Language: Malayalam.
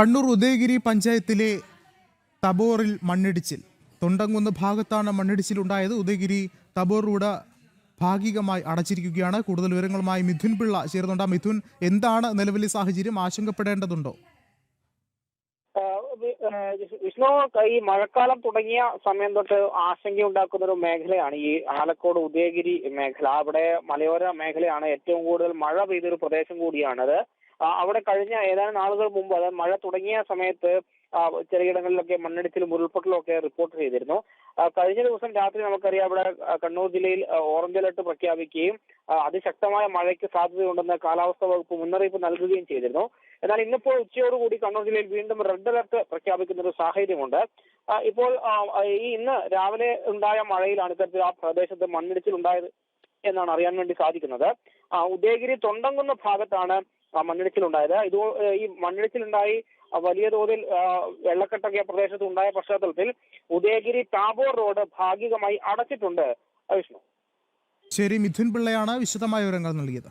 കണ്ണൂർ ഉദയഗിരി പഞ്ചായത്തിലെ തബോറിൽ മണ്ണിടിച്ചിൽ. തൊണ്ടങ്കുന്ന് ഭാഗത്താണ് മണ്ണിടിച്ചിലുണ്ടായത്. ഉദയഗിരി തബോർ റോഡ് ഭാഗികമായി അടച്ചിരിക്കുകയാണ്. കൂടുതൽ വിവരങ്ങളുമായി മിഥുൻ പിള്ള ചേർന്നുണ്ട്. മിഥുൻ, എന്താണ് നിലവിലെ സാഹചര്യം? ആശങ്കപ്പെടേണ്ടതുണ്ടോ? വിഷ്ണു, ഈ മഴക്കാലം തുടങ്ങിയ സമയം തൊട്ട് ആശങ്കയുണ്ടാക്കുന്ന ഒരു മേഖലയാണ് ഈ ആലക്കോട് ഉദയഗിരി മേഖല. അവിടെ മലയോര മേഖലയാണ്, ഏറ്റവും കൂടുതൽ മഴ പെയ്തൊരു പ്രദേശം കൂടിയാണത്. അവിടെ കഴിഞ്ഞ ഏതാനും നാളുകൾ മുമ്പ്, അതായത് മഴ തുടങ്ങിയ സമയത്ത് ചിലയിടങ്ങളിലൊക്കെ മണ്ണിടിച്ചിലും ഉരുൾപൊട്ടലും ഒക്കെ റിപ്പോർട്ട് ചെയ്തിരുന്നു. കഴിഞ്ഞ ദിവസം രാത്രി നമുക്കറിയാം, ഇവിടെ കണ്ണൂർ ജില്ലയിൽ ഓറഞ്ച് അലർട്ട് പ്രഖ്യാപിക്കുകയും അതിശക്തമായ മഴയ്ക്ക് സാധ്യതയുണ്ടെന്ന് കാലാവസ്ഥാ വകുപ്പ് മുന്നറിയിപ്പ് നൽകുകയും ചെയ്തിരുന്നു. എന്നാൽ ഇന്നിപ്പോൾ ഉച്ചയോടുകൂടി കണ്ണൂർ ജില്ലയിൽ വീണ്ടും റെഡ് അലർട്ട് പ്രഖ്യാപിക്കുന്ന ഒരു സാഹചര്യമുണ്ട്. ഇപ്പോൾ ഇന്ന് രാവിലെ ഉണ്ടായ മഴയിലാണ് ഇത്തരത്തിൽ ആ പ്രദേശത്ത് മണ്ണിടിച്ചിൽ ഉണ്ടായത് എന്നാണ് അറിയാൻ വേണ്ടി സാധിക്കുന്നത്. ഉദയഗിരി തൊണ്ടങ്കുന്ന് ഭാഗത്താണ് മണ്ണിടിച്ചിലുണ്ടായത്. ഈ മണ്ണിടിച്ചിലുണ്ടായി വലിയ തോതിൽ വെള്ളക്കെട്ടൊക്കെ പ്രദേശത്ത് ഉണ്ടായ പശ്ചാത്തലത്തിൽ ഉദയഗിരി താബോർ റോഡ് ഭാഗികമായി അടച്ചിട്ടുണ്ട്. വിഷ്ണു, ശരി, മിഥുൻ പിള്ളയാണ് വിശദമായ വിവരങ്ങൾ നൽകിയത്.